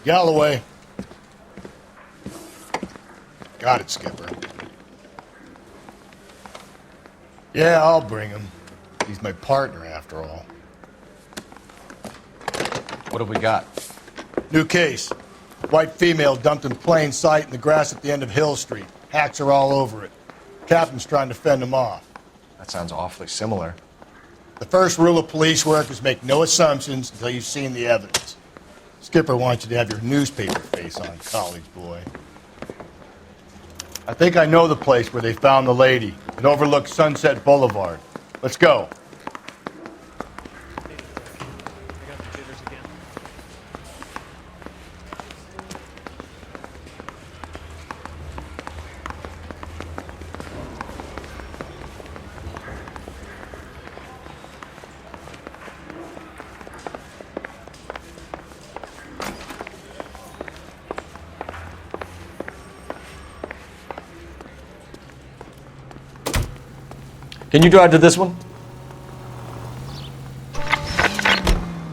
Galloway. Got it, Skipper. Yeah, I'll bring him. He's my partner, after all. What have we got? New case. White female dumped in plain sight in the grass at the end of Hill Street. Hacks are all over it. Captain's trying to fend him off. That sounds awfully similar. The first rule of police work is make no assumptions until you've seen the evidence. Skipper wants you to have your newspaper face on, college boy. I think I know the place where they found the lady. It overlooks Sunset Boulevard. Let's go. Can you drive to this one?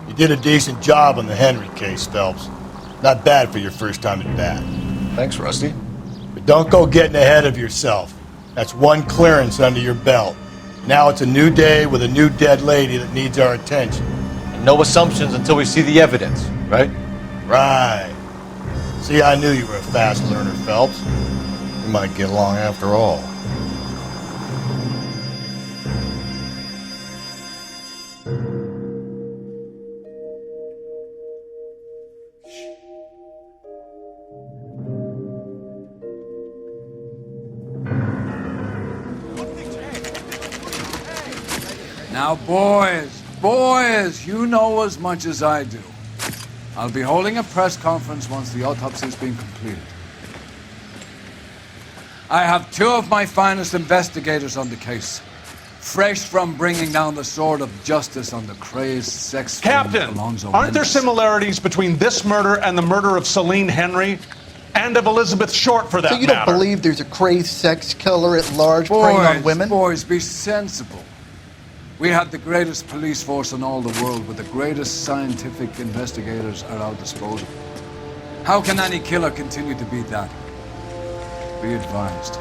You did a decent job on the Henry case, Phelps. Not bad for your first time at bat. Thanks, Rusty. But don't go getting ahead of yourself. That's one clearance under your belt. Now it's a new day with a new dead lady that needs our attention. And no assumptions until we see the evidence, right? Right. See, I knew you were a fast learner, Phelps. We might get along after all. Now, boys, you know as much as I do. I'll be holding a press conference once the autopsy's been completed. I have two of my finest investigators on the case, fresh from bringing down the sword of justice on the crazed sex Captain, Alonzo aren't there Mendes. similarities between this murder and the murder of Celine Henry? And of Elizabeth Short, for that matter? So you don't believe there's a crazed sex killer at large preying on women? Boys, be sensible. We have the greatest police force in all the world with the greatest scientific investigators at our disposal. How can any killer continue to be that? Be advised.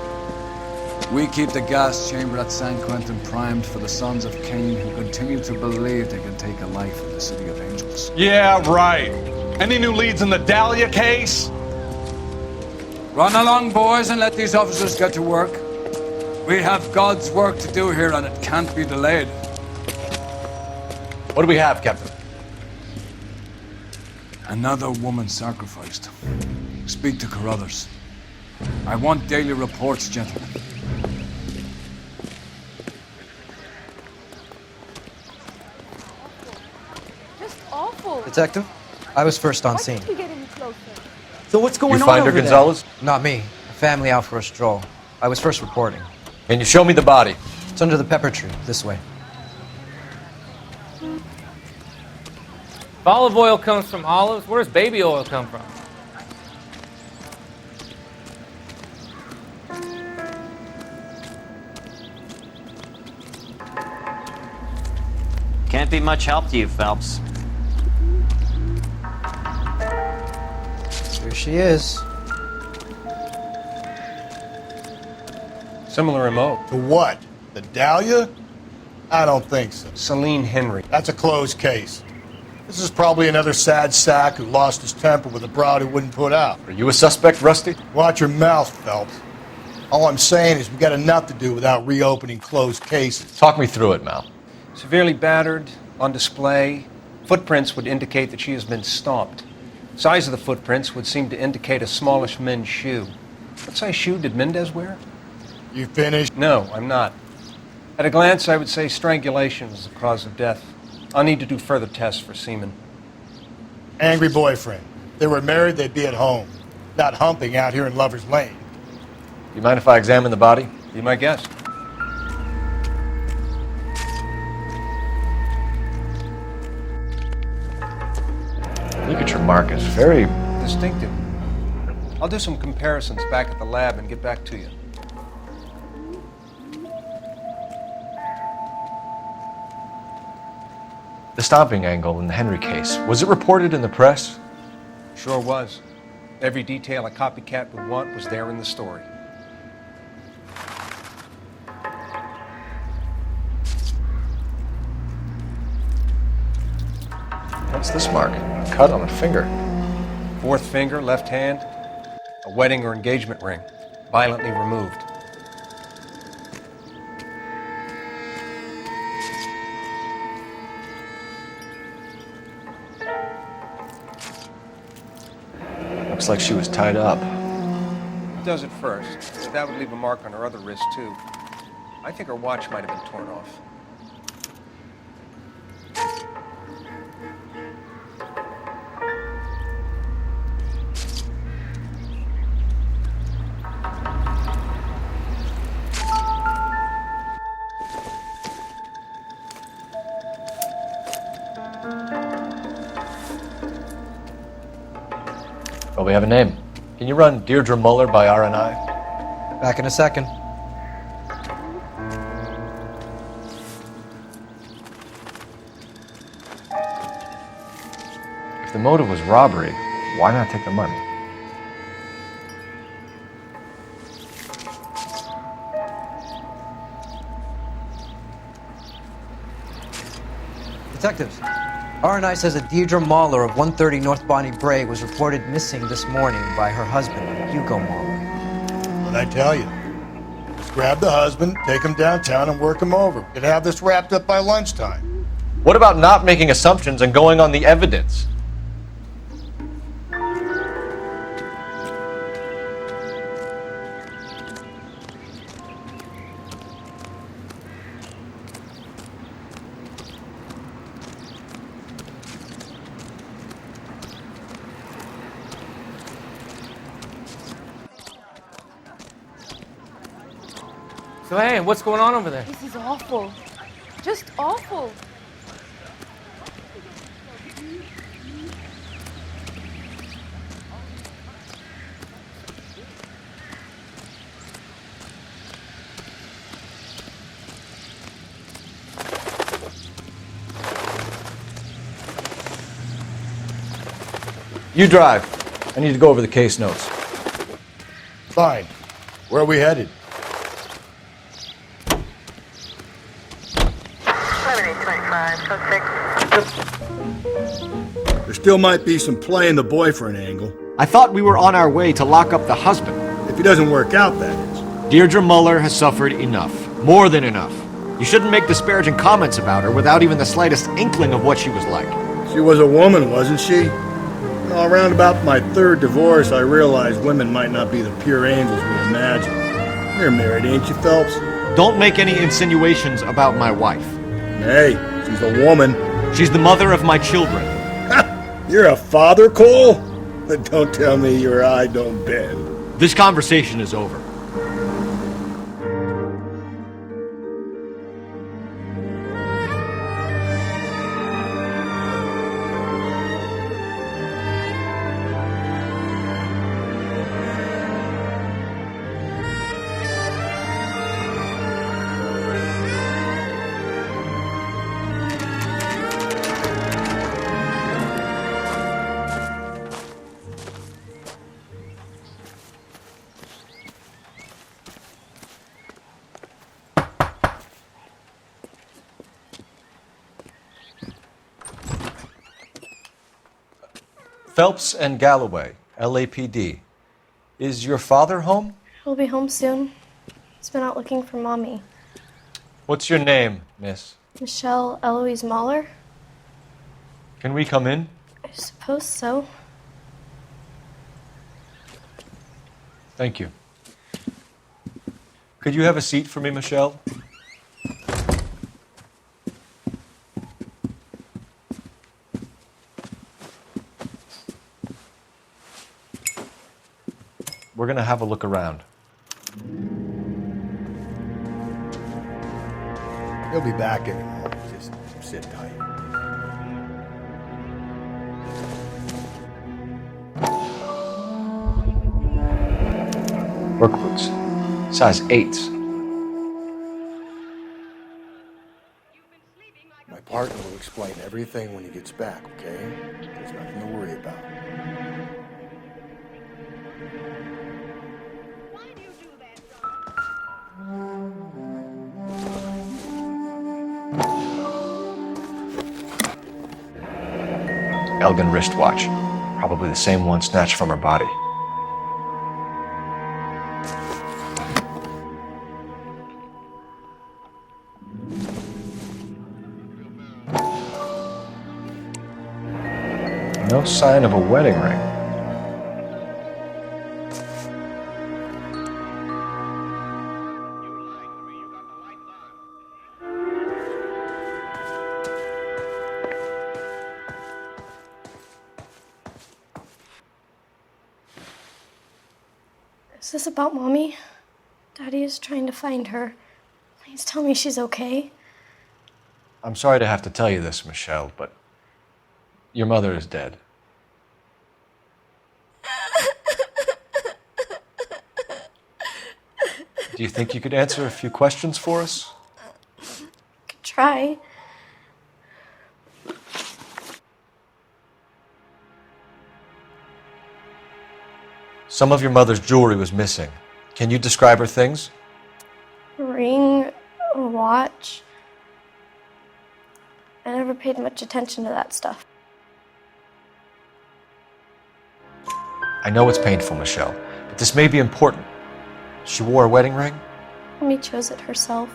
We keep the gas chamber at San Quentin primed for the sons of Cain who continue to believe they can take a life in the City of Angels. Yeah, right. Any new leads in the Dahlia case? Run along, boys, and let these officers get to work. We have God's work to do here, and it can't be delayed. What do we have, Captain? Another woman sacrificed. Speak to Carruthers. I want daily reports, gentlemen. Just awful. Detective, I was first on scene. Why can't we get any closer? So what's going on You find her, over Gonzalez? there? Not me. A family out for a stroll. I was first reporting. Can you show me the body? It's under the pepper tree, this way. If olive oil comes from olives, where does baby oil come from? Can't be much help to you, Phelps. Here she is. Similar MO. To what? The Dahlia? I don't think so. Celine Henry. That's a closed case. This is probably another sad sack who lost his temper with a broad who wouldn't put out. Are you a suspect, Rusty? Watch your mouth, Phelps. All I'm saying is we got enough to do without reopening closed cases. Talk me through it, Mal. Severely battered, on display. Footprints would indicate that she has been stomped. Size of the footprints would seem to indicate a smallish men's shoe. What size shoe did Mendez wear? You finished? No, I'm not. At a glance, I would say strangulation is the cause of death. I'll need to do further tests for semen. Angry boyfriend. If they were married, they'd be at home, not humping out here in Lover's Lane. You mind if I examine the body? Be my guest. Look at your markings. Very... Distinctive. I'll do some comparisons back at the lab and get back to you. The stomping angle in the Henry case. Was it reported in the press? Sure was. Every detail a copycat would want was there in the story. What's this mark? A cut on a finger. Fourth finger, left hand, a wedding or engagement ring, violently removed. Looks like she was tied up. It does at first, but that would leave a mark on her other wrist, too. I think her watch might have been torn off. Well, we have a name. Can you run Deirdre Muller by RNI? Back in a second. If the motive was robbery, why not take the money? Detectives, RNI says that Deirdre Mahler of 130 North Bonnie Brae was reported missing this morning by her husband, Hugo Mahler. What'd I tell you? Just grab the husband, take him downtown, and work him over. We'd have this wrapped up by lunchtime. What about not making assumptions and going on the evidence? So hey, what's going on over there? This is awful. Just awful. You drive. I need to go over the case notes. Fine. Where are we headed? There still might be some play in the boyfriend angle. I thought we were on our way to lock up the husband. If he doesn't work out, that is. Deirdre Muller has suffered enough. More than enough. You shouldn't make disparaging comments about her without even the slightest inkling of what she was like. She was a woman, wasn't she? Well, around about my third divorce, I realized women might not be the pure angels we imagine. You're married, ain't you, Phelps? Don't make any insinuations about my wife. Hey, she's a woman. She's the mother of my children. You're a father, Cole? But don't tell me your eye don't bend. This conversation is over. Phelps and Galloway, LAPD. Is your father home? He'll be home soon. He's been out looking for Mommy. What's your name, miss? Michelle Eloise Mahler? Can we come in? I suppose so. Thank you. Could you have a seat for me, Michelle? We're going to have a look around. He'll be back in a moment. Just sit tight. Work boots. Size 8s. My partner will explain everything when he gets back, okay? There's nothing to worry about. Elgin wristwatch. Probably the same one snatched from her body. No sign of a wedding ring. Is this about Mommy? Daddy is trying to find her. Please tell me she's okay. I'm sorry to have to tell you this, Michelle, but your mother is dead. Do you think you could answer a few questions for us? Could try. Some of your mother's jewelry was missing. Can you describe her things? A ring, a watch. I never paid much attention to that stuff. I know it's painful, Michelle, but this may be important. She wore a wedding ring? Mommy chose it herself.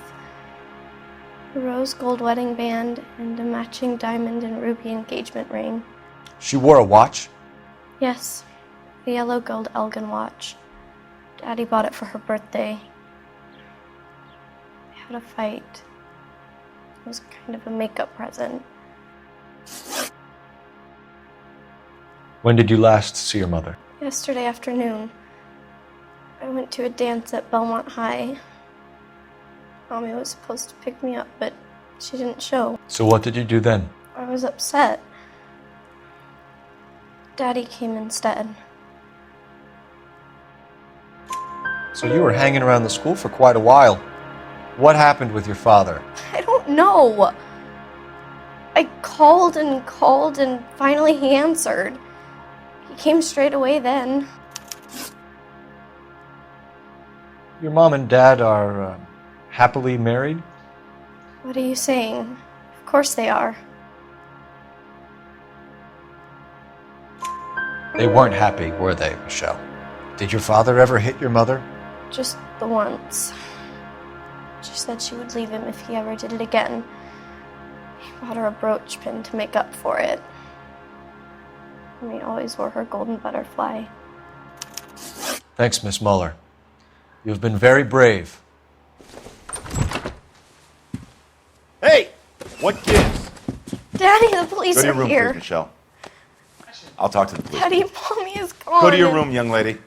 A rose gold wedding band and a matching diamond and ruby engagement ring. She wore a watch? Yes, a yellow gold Elgin watch. Daddy bought it for her birthday. They had a fight. It was kind of a makeup present. When did you last see your mother? Yesterday afternoon. I went to a dance at Belmont High. Mommy was supposed to pick me up, but she didn't show. So what did you do then? I was upset. Daddy came instead. So you were hanging around the school for quite a while. What happened with your father? I don't know. I called and finally he answered. He came straight away then. Your mom and dad are happily married? What are you saying? Of course they are. They weren't happy, were they, Michelle? Did your father ever hit your mother? Just the once. She said she would leave him if he ever did it again. He bought her a brooch pin to make up for it. And he always wore her golden butterfly. Thanks, Miss Muller. You've been very brave. Hey! What gives? Daddy, the police Go to your are room, here. please, Michelle. I'll talk to the police. Daddy, Mommy is gone. Go to your room, young lady.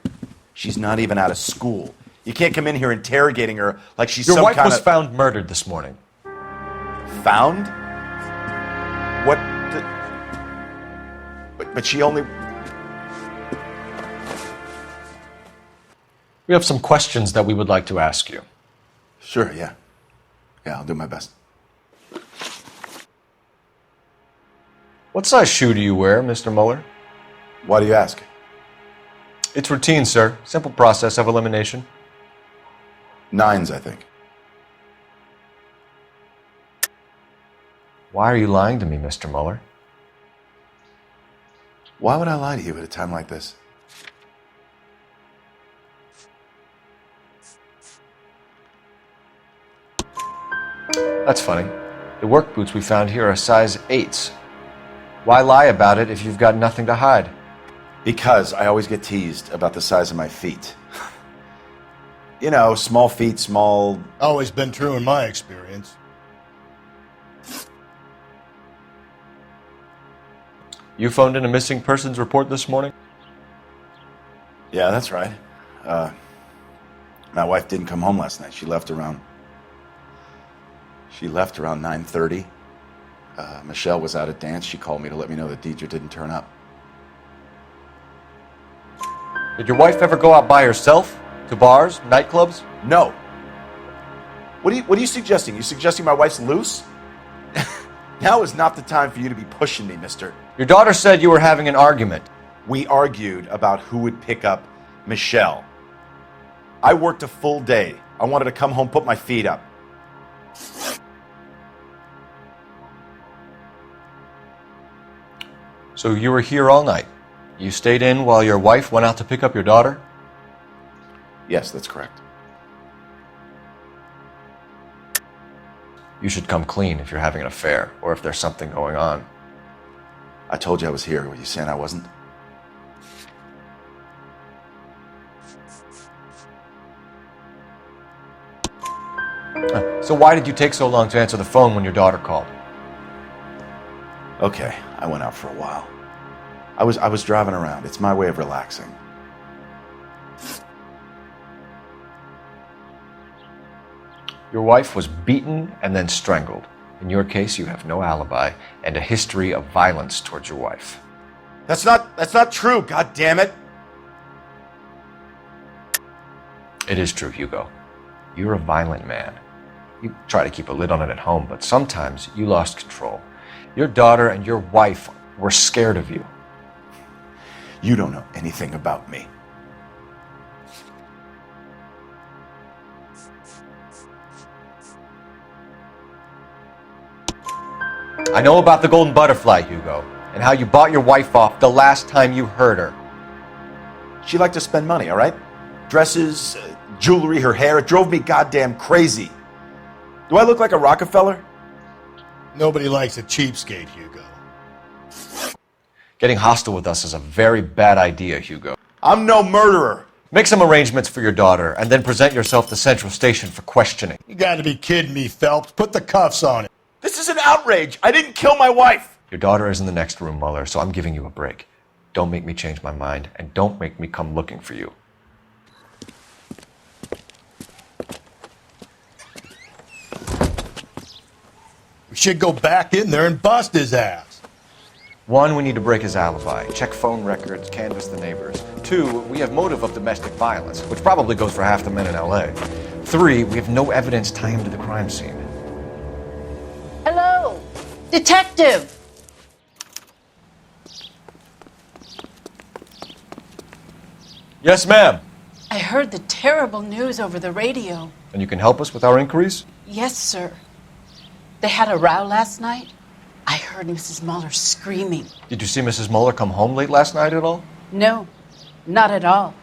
She's not even out of school. You can't come in here interrogating her like she's Your some wife kind was of... found murdered this morning. Found? What the... But she only... We have some questions that we would like to ask you. Sure, yeah. Yeah, I'll do my best. What size shoe do you wear, Mr. Muller? Why do you ask? It's routine, sir. Simple process of elimination. 9s, I think. Why are you lying to me, Mr. Muller? Why would I lie to you at a time like this? That's funny. The work boots we found here are size 8s. Why lie about it if you've got nothing to hide? Because I always get teased about the size of my feet. You know, small feet, small... Always been true in my experience. You phoned in a missing persons report this morning? Yeah, that's right. My wife didn't come home last night. She left around 9:30. Michelle was out at dance. She called me to let me know that Deidre didn't turn up. Did your wife ever go out by herself? To bars, nightclubs? No. What are you suggesting? You suggesting my wife's loose? Now is not the time for you to be pushing me, mister. Your daughter said you were having an argument. We argued about who would pick up Michelle. I worked a full day. I wanted to come home, put my feet up. So you were here all night. You stayed in while your wife went out to pick up your daughter? Yes, that's correct. You should come clean if you're having an affair or if there's something going on. I told you I was here. Were you saying I wasn't? So why did you take so long to answer the phone when your daughter called? Okay, I went out for a while. I was driving around. It's my way of relaxing. Your wife was beaten and then strangled. In your case, you have no alibi and a history of violence towards your wife. That's not true, god damn it. It is true, Hugo. You're a violent man. You try to keep a lid on it at home, but sometimes you lost control. Your daughter and your wife were scared of you. You don't know anything about me. I know about the golden butterfly, Hugo, and how you bought your wife off the last time you heard her. She liked to spend money, all right? Dresses, jewelry, her hair. It drove me goddamn crazy. Do I look like a Rockefeller? Nobody likes a cheapskate, Hugo. Getting hostile with us is a very bad idea, Hugo. I'm no murderer. Make some arrangements for your daughter, and then present yourself to Central Station for questioning. You gotta be kidding me, Phelps. Put the cuffs on it. This is an outrage. I didn't kill my wife. Your daughter is in the next room, Mueller, so I'm giving you a break. Don't make me change my mind, and don't make me come looking for you. We should go back in there and bust his ass. 1, we need to break his alibi, check phone records, canvass the neighbors. 2, we have motive of domestic violence, which probably goes for half the men in LA. 3, we have no evidence tying him to the crime scene. Hello, detective. Yes, ma'am. I heard the terrible news over the radio. And you can help us with our inquiries? Yes, sir. They had a row last night. I heard Mrs. Mueller screaming. Did you see Mrs. Mueller come home late last night at all? No, not at all.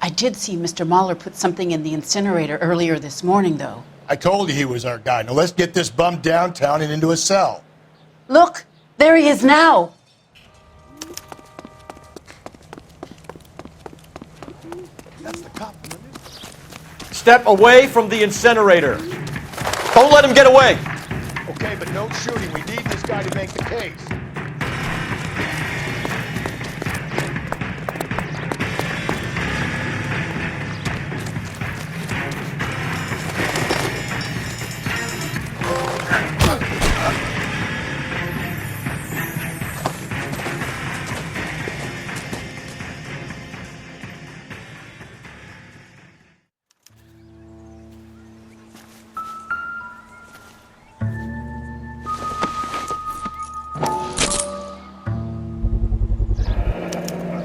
I did see Mr. Mueller put something in the incinerator earlier this morning, though. I told you he was our guy. Now let's get this bum downtown and into a cell. Look, there he is now. That's the cop. Step away from the incinerator. Don't let him get away. Okay, but no shooting. We need this guy to make the case.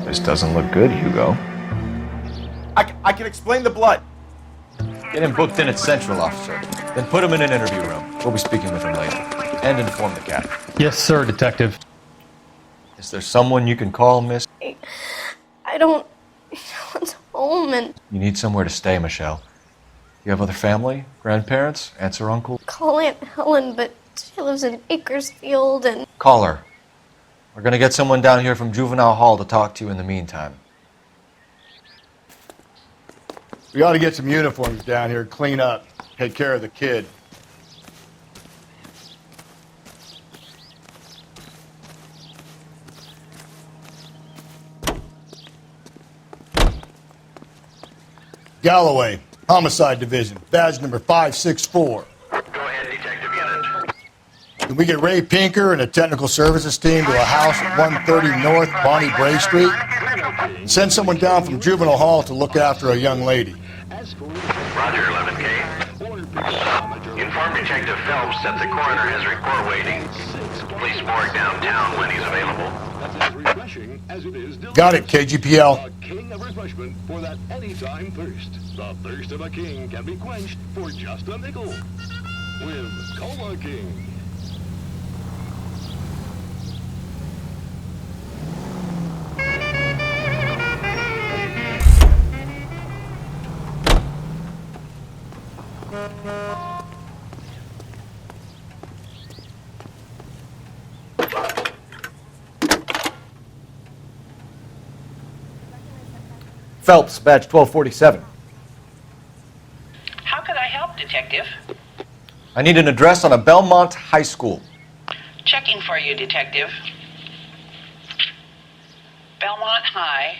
This doesn't look good, Hugo. I can explain the blood. Get him booked in at Central, officer. Then put him in an interview room. We'll be speaking with him later. And inform the cat. Yes, sir, detective. Is there someone you can call, miss? I don't... No one's home and... You need somewhere to stay, Michelle. You have other family? Grandparents? Aunts or uncles? Call Aunt Helen, but she lives in Bakersfield and... Call her. We're gonna get someone down here from Juvenile Hall to talk to you in the meantime. We ought to get some uniforms down here, clean up, take care of the kid. Galloway, Homicide Division, badge number 564. Go ahead, Detective Unit. Can we get Ray Pinker and a technical services team to a house at 130 North Bonnie Bray Street? Send someone down from Juvenile Hall to look after a young lady. Roger, 11K. Inform Detective Phelps that the coroner has report waiting. Police morgue downtown when he's available. Got it, KGPL. A king of refreshment for that anytime thirst. The thirst of a king can be quenched for just a nickel. With Cola King. Phelps, badge 1247. How can I help, Detective? I need an address on a Belmont High School. Checking for you, Detective. Belmont High,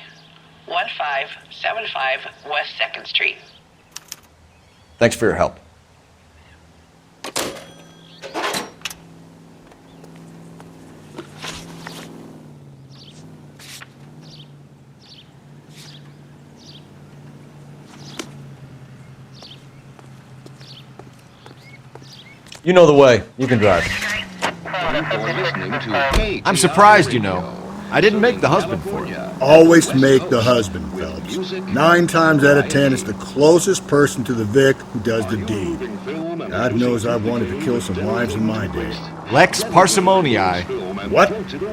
1575 West 2nd Street. Thanks for your help. You know the way. You can drive. I'm surprised, you know. I didn't make the husband for you. Always make the husband, Phelps. 9 times out of 10, it's the closest person to the Vic who does the deed. God knows I've wanted to kill some wives in my day. Lex parsimoniae. What?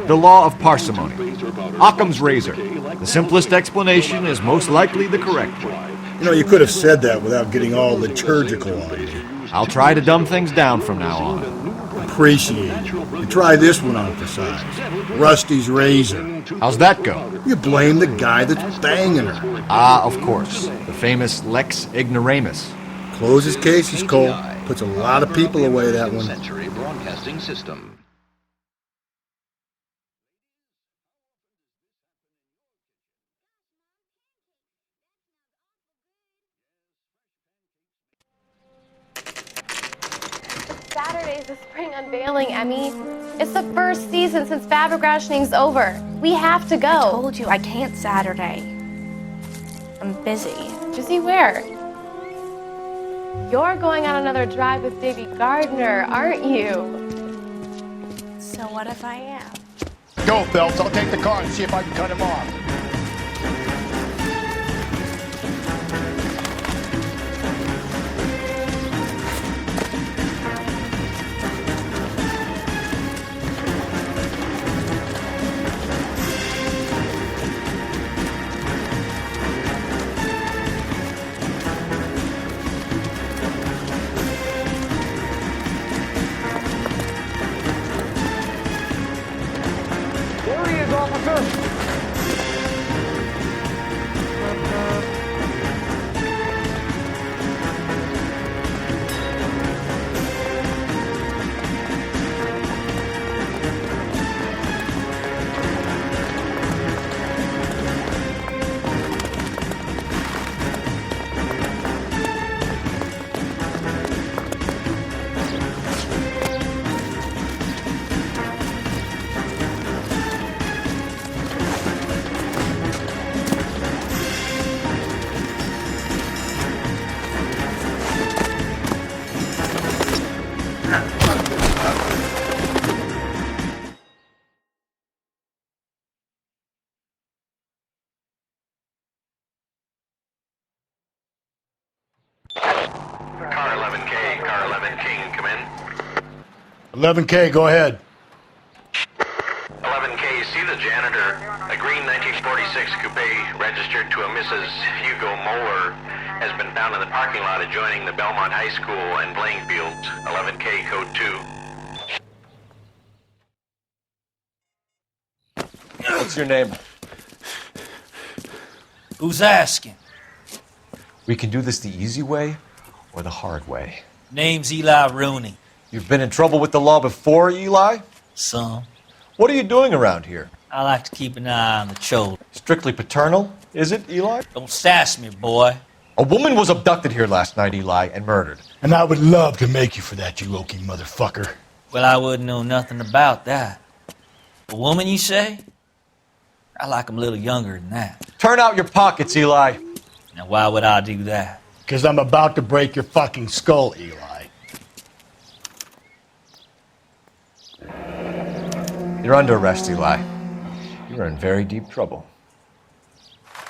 The law of parsimony. Occam's razor. The simplest explanation is most likely the correct one. You know, you could have said that without getting all liturgical on me. I'll try to dumb things down from now on. Appreciate it. You try this one on for size. Rusty's razor. How's that go? You blame the guy that's banging her. Ah, of course. The famous Lex Ignoramus. Closes cases, Cole. Puts a lot of people away, that one. Century Broadcasting System. Saturday's the spring unveiling, Emmy. It's the first season since fabric rationing's over. We have to go. I told you I can't Saturday. I'm busy. Busy where? You're going on another drive with Davy Gardner, aren't you? So what if I am? Go, Phelps. I'll take the car and see if I can cut him off. Car 11K, car 11 King, come in. 11K, go ahead. 11K, see the janitor. A green 1946 coupe registered to a Mrs. Hugo Moeller has been found in the parking lot adjoining the Belmont High School and playing fields. 11K, code 2. What's your name? Who's asking? We can do this the easy way or the hard way. Name's Eli Rooney. You've been in trouble with the law before, Eli? Some. What are you doing around here? I like to keep an eye on the children. Strictly paternal, is it, Eli? Don't sass me, boy. A woman was abducted here last night, Eli, and murdered. And I would love to make you for that, you oaky motherfucker. Well, I wouldn't know nothing about that. A woman, you say? I like 'em a little younger than that. Turn out your pockets, Eli. Now, why would I do that? Because I'm about to break your fucking skull, Eli. You're under arrest, Eli. You're in very deep trouble.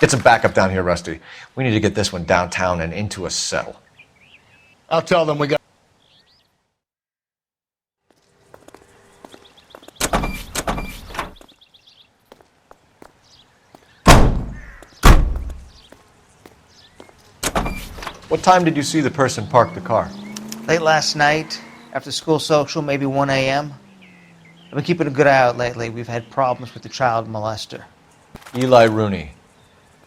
Get some backup down here, Rusty. We need to get this one downtown and into a cell. I'll tell them we got... What time did you see the person park the car? Late last night, after school social, maybe 1 a.m. I've been keeping a good eye out lately. We've had problems with the child molester. Eli Rooney.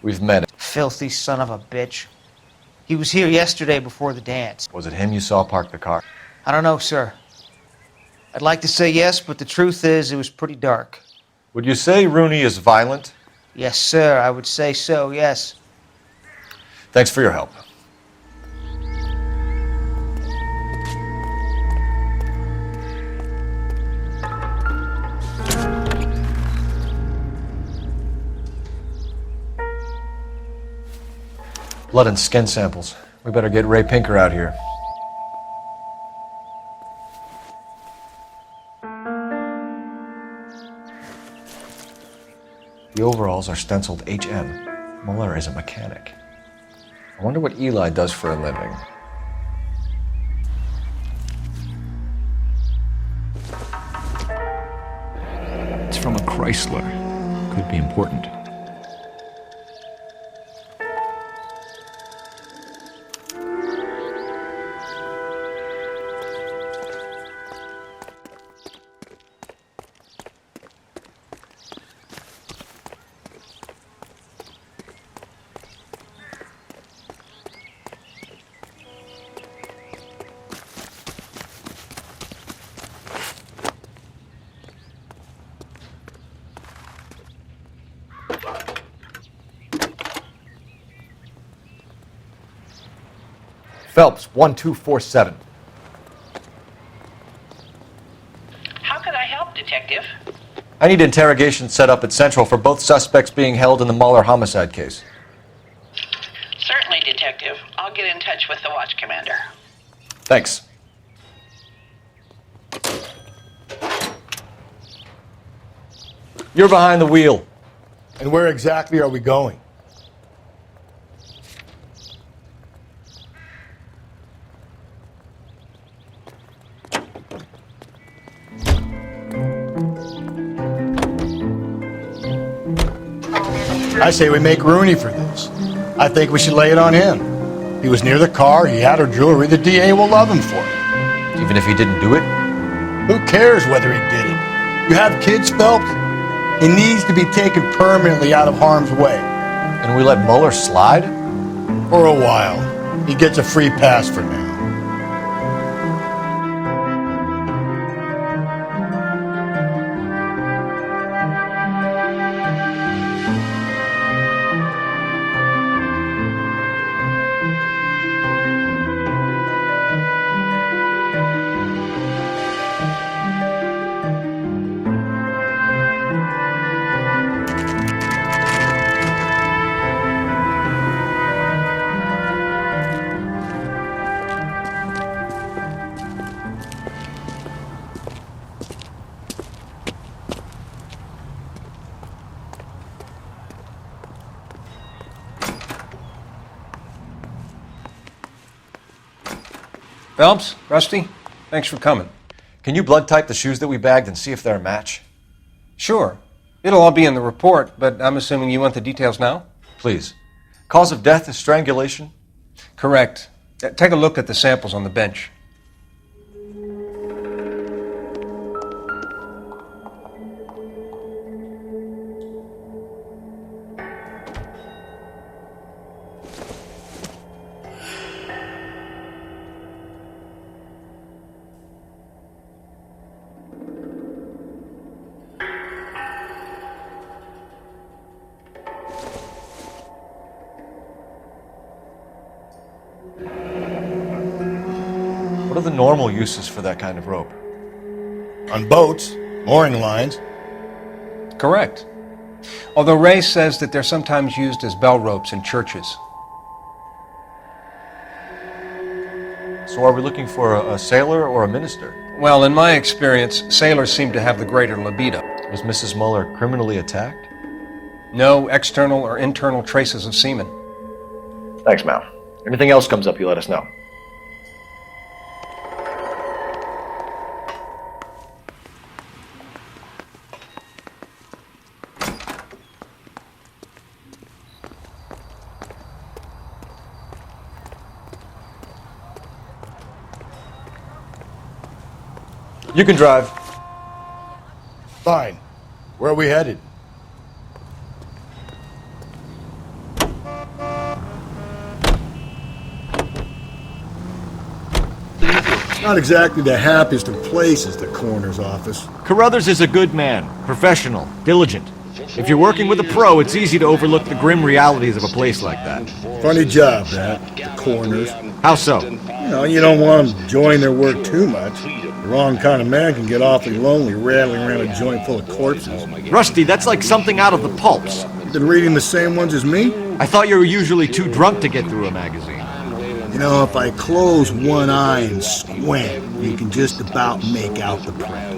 We've met him. Filthy son of a bitch. He was here yesterday before the dance. Was it him you saw park the car? I don't know, sir. I'd like to say yes, but the truth is it was pretty dark. Would you say Rooney is violent? Yes, sir, I would say so, yes. Thanks for your help. Blood and skin samples. We better get Ray Pinker out here. The overalls are stenciled HM. Muller is a mechanic. I wonder what Eli does for a living. It's from a Chrysler. Could be important. Phelps, 1247. How can I help, Detective? I need interrogation set up at Central for both suspects being held in the Muller homicide case. Certainly, Detective. I'll get in touch with the watch commander. Thanks. You're behind the wheel. And where exactly are we going? I say we make Rooney for this. I think we should lay it on him. He was near the car, he had her jewelry, the DA will love him for it. Even if he didn't do it? Who cares whether he did it? You have kids, Phelps? He needs to be taken permanently out of harm's way. And we let Muller slide? For a while. He gets a free pass for now. Phelps, Rusty, thanks for coming. Can you blood type the shoes that we bagged and see if they're a match? Sure. It'll all be in the report, but I'm assuming you want the details now? Please. Cause of death is strangulation? Correct. Take a look at the samples on the bench. What are the normal uses for that kind of rope? On boats, mooring lines. Correct. Although Ray says that they're sometimes used as bell ropes in churches. So are we looking for a sailor or a minister? Well, in my experience, sailors seem to have the greater libido. Was Mrs. Muller criminally attacked? No external or internal traces of semen. Thanks, Mal. Anything else comes up, you let us know. You can drive. Fine. Where are we headed? Not exactly the happiest of places, the coroner's office. Carruthers is a good man, professional, diligent. If you're working with a pro, it's easy to overlook the grim realities of a place like that. Funny job, that, the coroner's. How so? You don't want them enjoying their work too much. The wrong kind of man can get awfully lonely rattling around a joint full of corpses. Rusty, that's like something out of the pulps. You've been reading the same ones as me? I thought you were usually too drunk to get through a magazine. If I close one eye and squint, you can just about make out the print.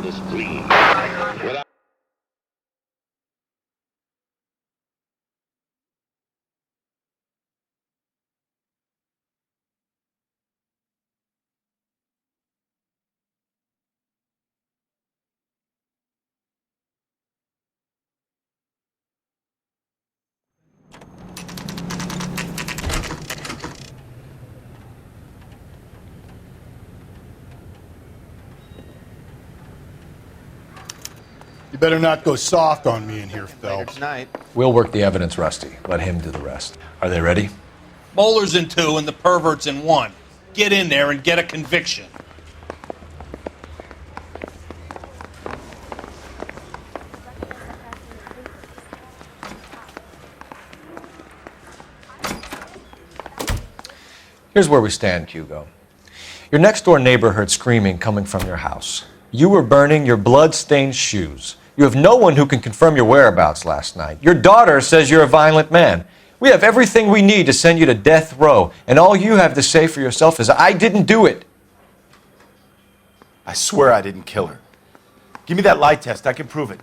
You better not go soft on me in here, Phelps. We'll work the evidence, Rusty. Let him do the rest. Are they ready? Moeller's in 2 and the pervert's in 1. Get in there and get a conviction. Here's where we stand, Hugo. Your next-door neighbor heard screaming coming from your house. You were burning your blood-stained shoes. You have no one who can confirm your whereabouts last night. Your daughter says you're a violent man. We have everything we need to send you to death row, and all you have to say for yourself is, I didn't do it. I swear I didn't kill her. Give me that lie test. I can prove it.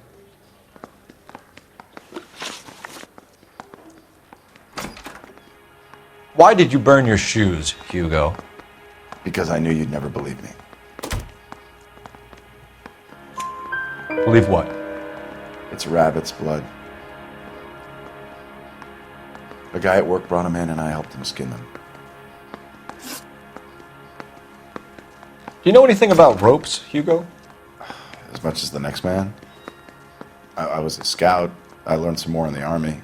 Why did you burn your shoes, Hugo? Because I knew you'd never believe me. Believe what? It's rabbit's blood. A guy at work brought him in and I helped him skin them. Do you know anything about ropes, Hugo? As much as the next man. I was a scout. I learned some more in the Army.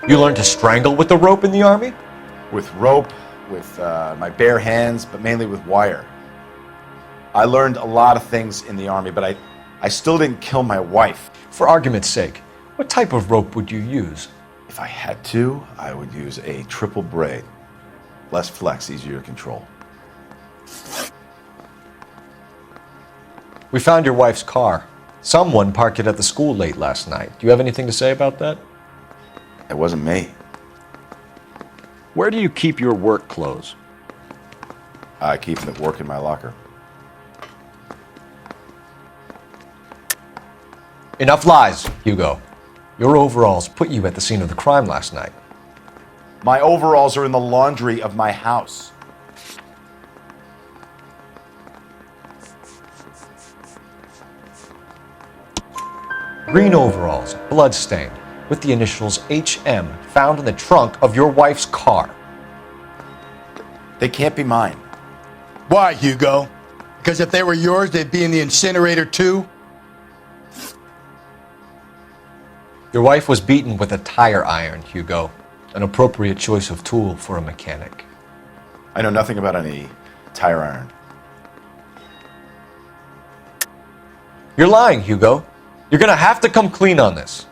You learned to strangle with the rope in the Army? With rope, with my bare hands, but mainly with wire. I learned a lot of things in the Army, but I still didn't kill my wife. For argument's sake, what type of rope would you use? If I had to, I would use a triple braid. Less flex, easier to control. We found your wife's car. Someone parked it at the school late last night. Do you have anything to say about that? It wasn't me. Where do you keep your work clothes? I keep them at work in my locker. Enough lies, Hugo. Your overalls put you at the scene of the crime last night. My overalls are in the laundry of my house. Green overalls, blood-stained, with the initials HM found in the trunk of your wife's car. They can't be mine. Why, Hugo? Because if they were yours, they'd be in the incinerator too? Your wife was beaten with a tire iron, Hugo. An appropriate choice of tool for a mechanic. I know nothing about any tire iron. You're lying, Hugo. You're gonna have to come clean on this.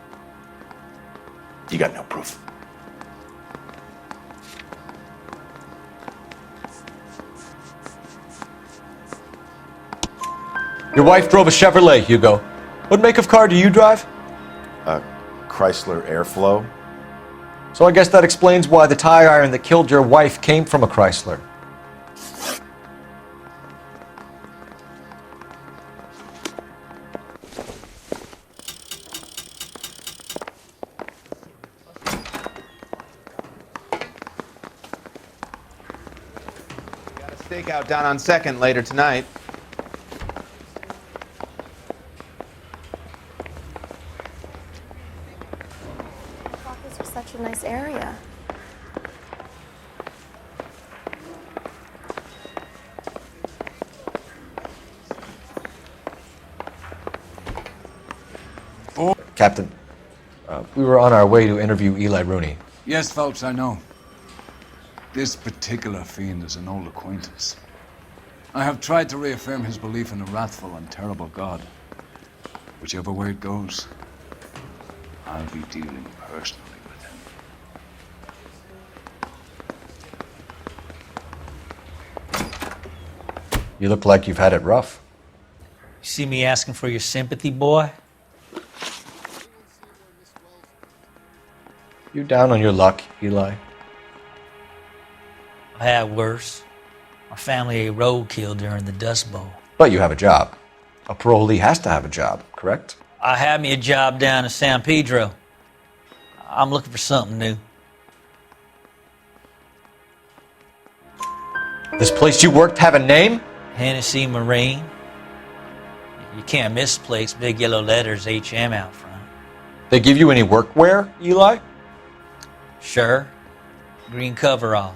You got no proof. Your wife drove a Chevrolet, Hugo. What make of car do you drive? A Chrysler Airflow. So I guess that explains why the tire iron that killed your wife came from a Chrysler. Got a stakeout down on 2nd later tonight. I thought this was such a nice area. Captain, we were on our way to interview Eli Rooney. Yes, Phelps, I know. This particular fiend is an old acquaintance. I have tried to reaffirm his belief in a wrathful and terrible God. Whichever way it goes, I'll be dealing personally with him. You look like you've had it rough. You see me asking for your sympathy, boy? You down on your luck, Eli? I've had worse. My family ate roadkill during the Dust Bowl. But you have a job. A parolee has to have a job, correct? I had me a job down in San Pedro. I'm looking for something new. This place you worked have a name? Hennessy Marine. You can't miss the place. Big yellow letters, HM out front. They give you any workwear, Eli? Sure. Green coverall.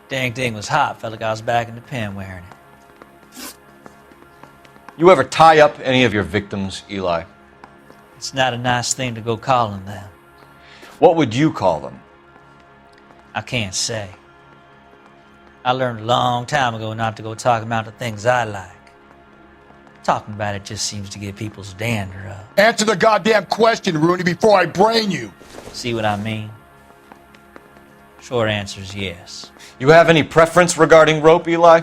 Dang thing was hot. Felt like I was back in the pen wearing it. You ever tie up any of your victims, Eli? It's not a nice thing to go calling them. What would you call them? I can't say. I learned a long time ago not to go talking about the things I like. Talking about it just seems to get people's dander up. Answer the goddamn question, Rooney, before I brain you. See what I mean? Short answer is yes. You have any preference regarding rope, Eli?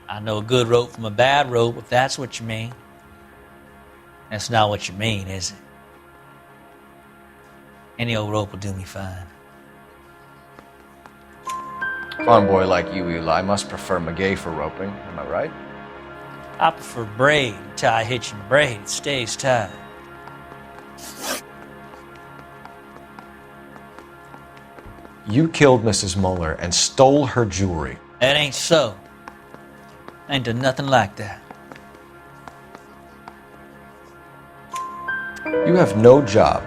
I know a good rope from a bad rope, if that's what you mean. That's not what you mean, is it? Any old rope will do me fine. Farm boy like you, Eli, must prefer Magay for roping. Am I right? I prefer braid. Tie hitching braid. It stays tight. You killed Mrs. Muller and stole her jewelry. That ain't so. I ain't done nothing like that. You have no job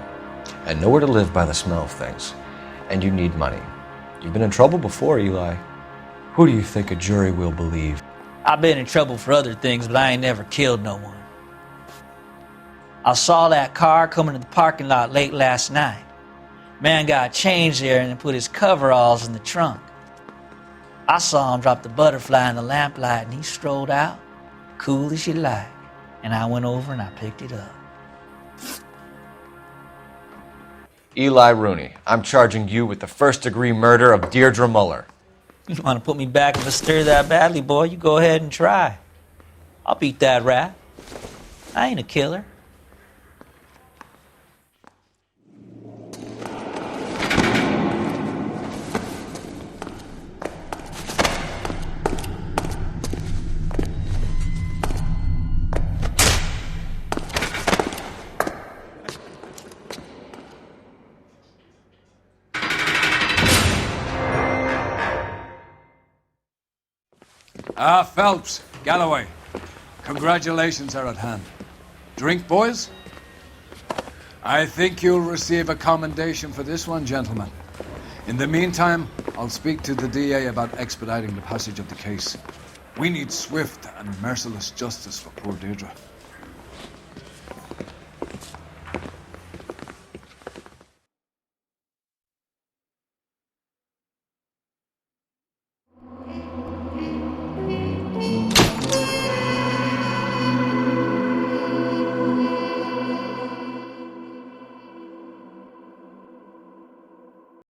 and nowhere to live by the smell of things. And you need money. You've been in trouble before, Eli. Who do you think a jury will believe? I've been in trouble for other things, but I ain't never killed no one. I saw that car coming to the parking lot late last night. Man got changed there and then put his coveralls in the trunk. I saw him drop the butterfly in the lamplight and he strolled out, cool as you like. And I went over and I picked it up. Eli Rooney, I'm charging you with the first-degree murder of Deirdre Muller. You want to put me back in the stir that badly, boy? You go ahead and try. I'll beat that rap. I ain't a killer. Phelps, Galloway, congratulations are at hand. Drink, boys? I think you'll receive a commendation for this one, gentlemen. In the meantime, I'll speak to the DA about expediting the passage of the case. We need swift and merciless justice for poor Deirdre.